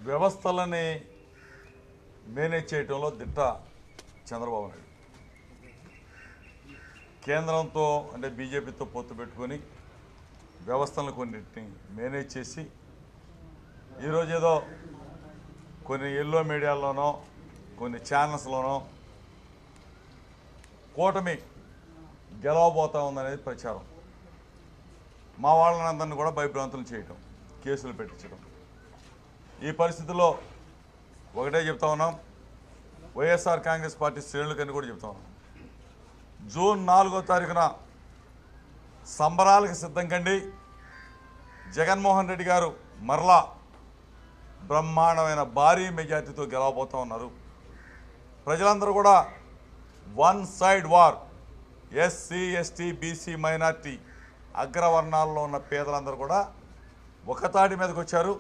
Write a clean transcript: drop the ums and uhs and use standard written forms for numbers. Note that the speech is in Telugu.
వ్యవస్థలని మేనేజ్ చేయడంలో దిట్ట చంద్రబాబు నాయుడు. కేంద్రంతో అంటే బీజేపీతో పొత్తు పెట్టుకొని వ్యవస్థలను కొన్నిటిని మేనేజ్ చేసి ఈరోజు ఏదో కొన్ని ఎల్లో మీడియాల్లోనో కొన్ని ఛానల్స్లోనో కూటమి గెలవబోతా ఉందనేది ప్రచారం. మా వాళ్ళనందరినీ కూడా భయభ్రాంతులు చేయటం, కేసులు పెట్టించడం. ఈ పరిస్థితుల్లో ఒకటే చెప్తా ఉన్నాం, వైఎస్ఆర్ కాంగ్రెస్ పార్టీ శ్రేణులకని కూడా చెప్తా ఉన్నాం. జూన్ 4వ తారీఖున సంబరాలకు సిద్ధం కండి. జగన్మోహన్ రెడ్డి గారు మరలా బ్రహ్మాండమైన భారీ మెజార్టీతో గెలవబోతూ ఉన్నారు. ప్రజలందరూ కూడా one side war. SC, ST, BC, minority అగ్రవర్ణాల్లో ఉన్న పేదలందరూ కూడా ఒకతాటి మీదకి వచ్చారు.